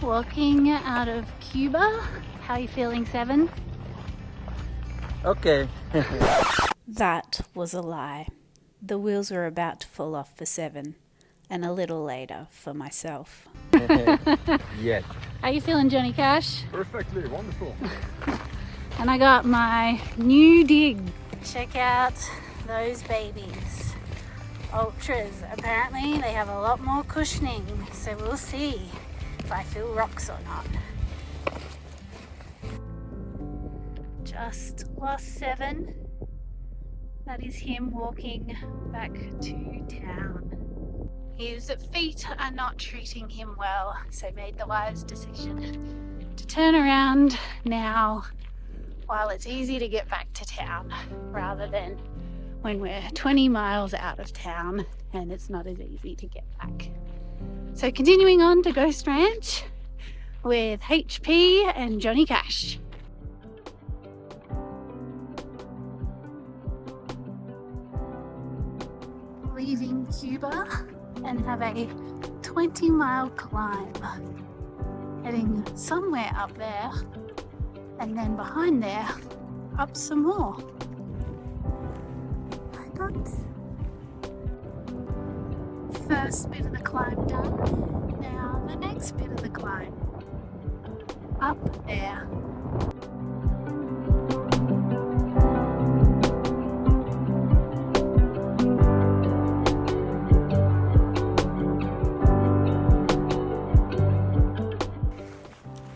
walking out of Cuba. How are you feeling, Seven? Okay. That was a lie. The wheels were about to fall off for Seven, and a little later for myself. Yes. How are you feeling, Johnny Cash? Perfectly, wonderful. And I got my new dig. Check out those babies. Ultras. Apparently they have a lot more cushioning, so we'll see if I feel rocks or not. Just lost Seven. That is him walking back to town. His feet are not treating him well, so made the wise decision to turn around now while it's easy to get back to town, rather than when we're 20 miles out of town and it's not as easy to get back. So continuing on to Ghost Ranch with HP and Johnny Cash. Leaving Cuba and have a 20-mile climb, heading somewhere up there, and then behind there up some more. Hi bugs. First bit of the climb done. Now the next bit of the climb up there.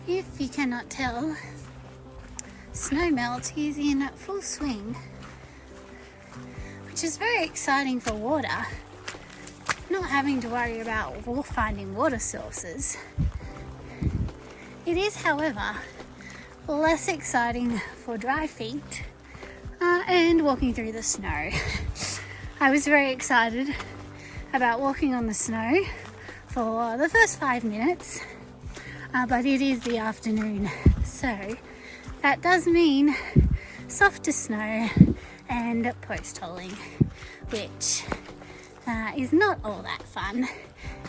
If you cannot tell, snow melt is in full swing, which is very exciting for water, not having to worry about finding water sources. It is, however, less exciting for dry feet and walking through the snow. I was very excited about walking on the snow for the first 5 minutes, but it is the afternoon, so that does mean softer snow and post-holing, which is not all that fun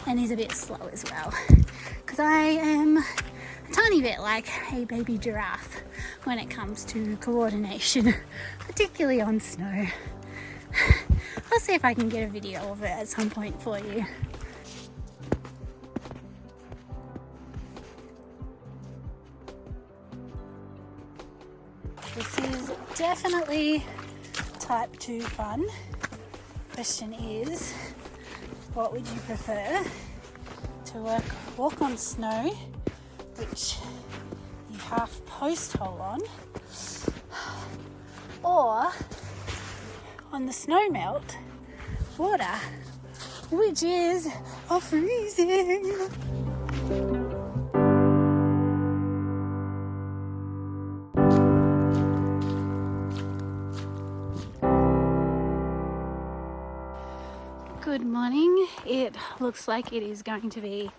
and is a bit slow as well, because I am a tiny bit like a baby giraffe when it comes to coordination, particularly on snow. I'll see if I can get a video of it at some point for you. This is definitely type 2 fun. Question is, what would you prefer? To walk on snow, which you half post-hole on, or on the snow melt water, which is freezing. Good morning. It looks like it is going to be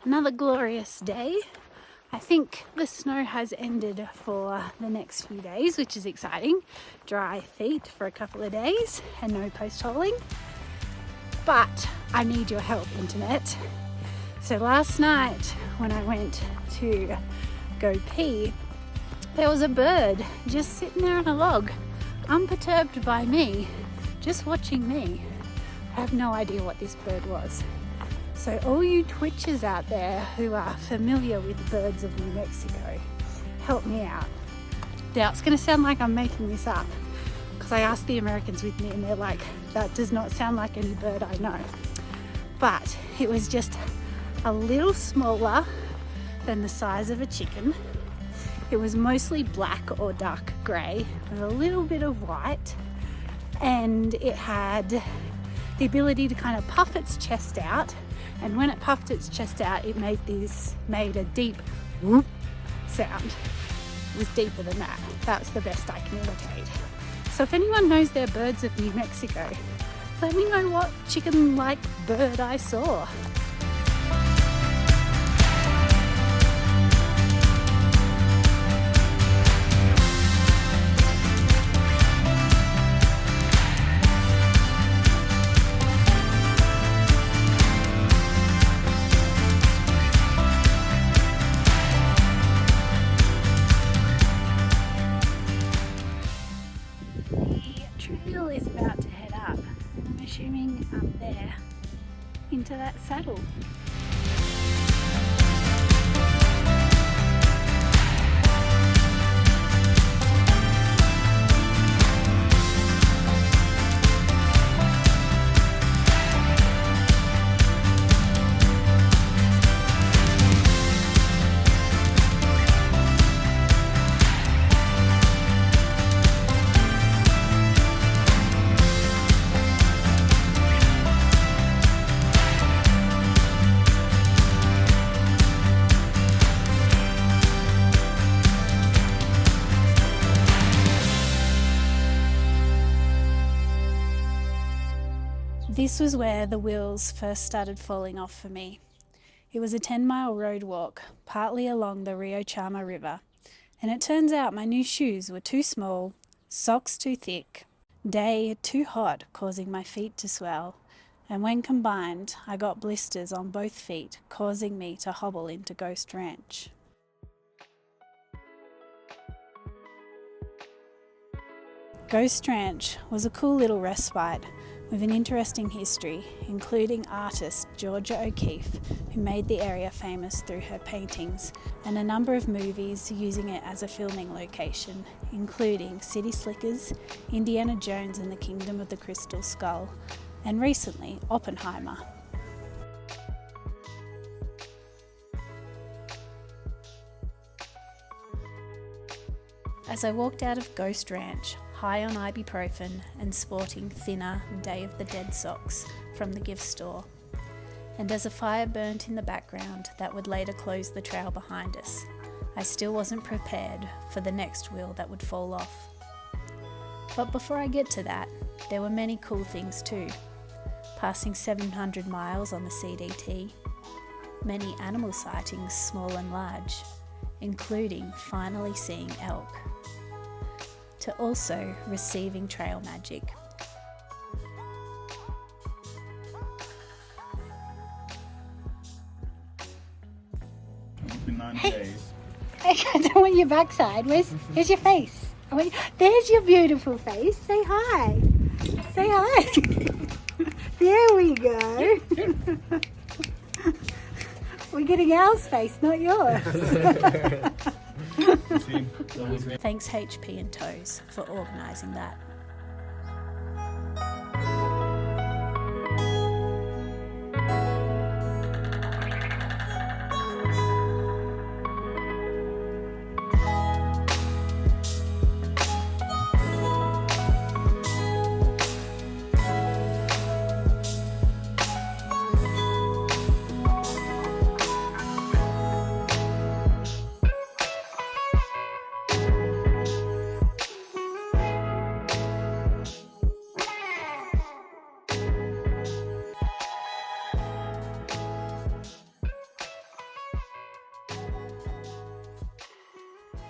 another glorious day. I think the snow has ended for the next few days, which is exciting. Dry feet for a couple of days and no post-holing. But I need your help, internet. So last night when I went to go pee, there was a bird just sitting there on a log, unperturbed by me, just watching me. I have no idea what this bird was. So all you twitchers out there who are familiar with birds of New Mexico, help me out. Now it's going to sound like I'm making this up, because I asked the Americans with me and they're like, that does not sound like any bird I know. But it was just a little smaller than the size of a chicken. It was mostly black or dark grey with a little bit of white, and it had the ability to kind of puff its chest out, and when it puffed its chest out it made a deep whoop sound. It was deeper than that. That's the best I can imitate. So if anyone knows their birds of New Mexico, let me know what chicken-like bird I saw. trail is about to head up. I'm assuming up there into that saddle. This was where the wheels first started falling off for me. It was a 10-mile road walk, partly along the Rio Chama River, and it turns out my new shoes were too small, socks too thick, day too hot, causing my feet to swell, and when combined, I got blisters on both feet, causing me to hobble into Ghost Ranch. Ghost Ranch was a cool little respite with an interesting history, including artist Georgia O'Keeffe, who made the area famous through her paintings, and a number of movies using it as a filming location, including City Slickers, Indiana Jones and the Kingdom of the Crystal Skull, and recently Oppenheimer. As I walked out of Ghost Ranch, high on ibuprofen and sporting thinner Day of the Dead socks from the gift store, and as a fire burnt in the background that would later close the trail behind us, I still wasn't prepared for the next wheel that would fall off. But before I get to that, there were many cool things too. Passing 700 miles on the CDT, many animal sightings small and large, including finally seeing elk, to also receiving trail magic. It's been 9 days. I don't want your backside. Where's your face? There's your beautiful face. Say hi. Say hi. There we go. We're getting Al's face, not yours. Thanks HP and Toes for organising that.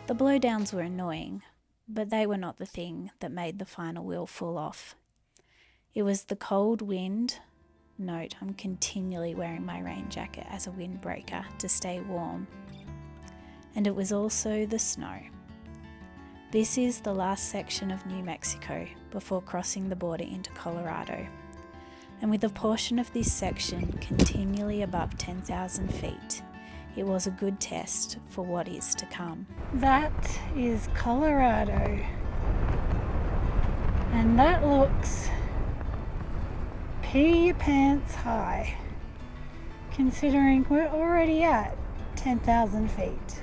The blowdowns were annoying, but they were not the thing that made the final wheel fall off. It was the cold wind. Note, I'm continually wearing my rain jacket as a windbreaker to stay warm. And it was also the snow. This is the last section of New Mexico before crossing the border into Colorado. And with a portion of this section continually above 10,000 feet, it was a good test for what is to come. That is Colorado. And that looks pee your pants high, considering we're already at 10,000 feet.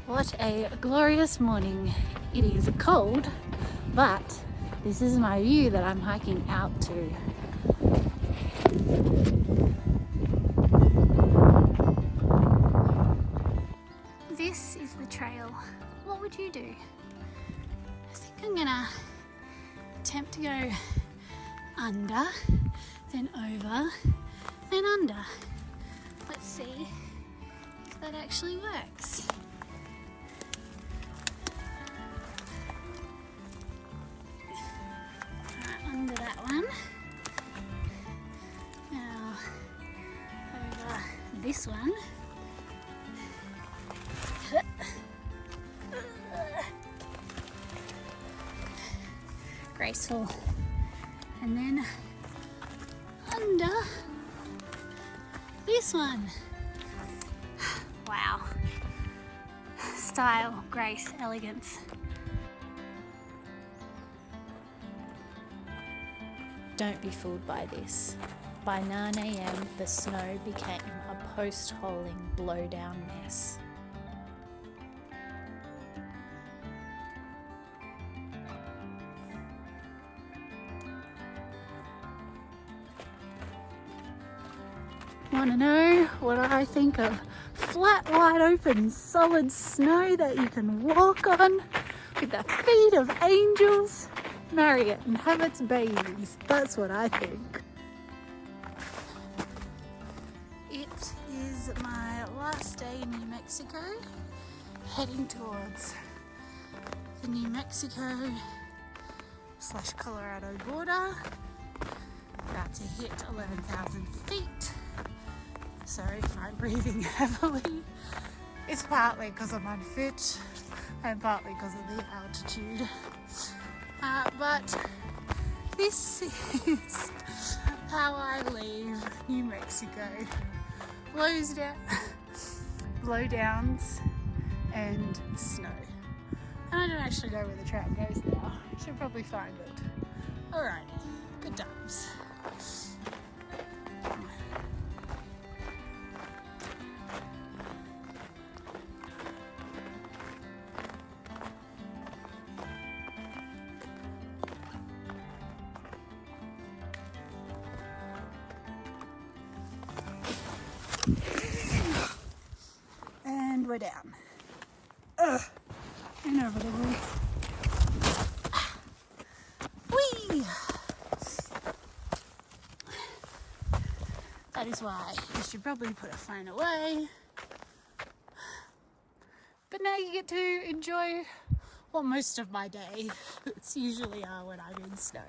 What a glorious morning. It is cold, but this is my view that I'm hiking out to. This is the trail. What would you do? I think I'm gonna attempt to go under, then over, then under. Let's see if that actually works. Under that one. Now over this one. graceful. And then under this one. Wow. Style, grace, elegance. Don't be fooled by this. By 9 a.m, the snow became a post-holing blow-down mess. Want to know what I think of flat, wide open, solid snow that you can walk on with the feet of angels? Marry it and have its babies. That's what I think. It is my last day in New Mexico, heading towards the New Mexico/Colorado border. About to hit 11,000 feet. Sorry if I'm breathing heavily. It's partly because I'm unfit and partly because of the altitude. But this is how I leave New Mexico. Blowdowns and snow. And I don't actually know where the trail goes now. I should probably find it. Alright, good times. And we're down. Inevitably. Whee! That is why you should probably put a phone away. But now you get to enjoy, well, most of my day. It's usually when I'm in snow.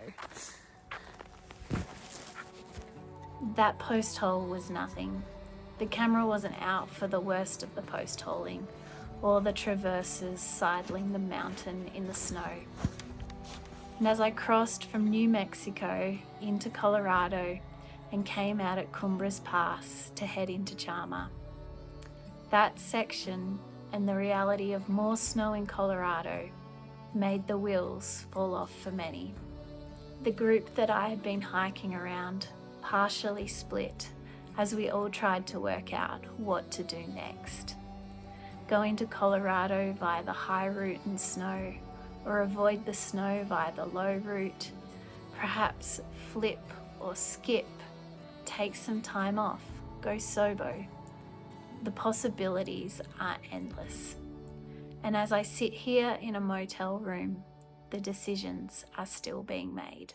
That post hole was nothing. The camera wasn't out for the worst of the post holing, or the traverses sidling the mountain in the snow. And as I crossed from New Mexico into Colorado and came out at Cumbres Pass to head into Chama, that section and the reality of more snow in Colorado made the wheels fall off for many. The group that I had been hiking around partially split as we all tried to work out what to do next. Going to Colorado via the high route and snow, or avoid the snow via the low route, perhaps flip or skip, take some time off, go sobo. The possibilities are endless. And as I sit here in a motel room, the decisions are still being made.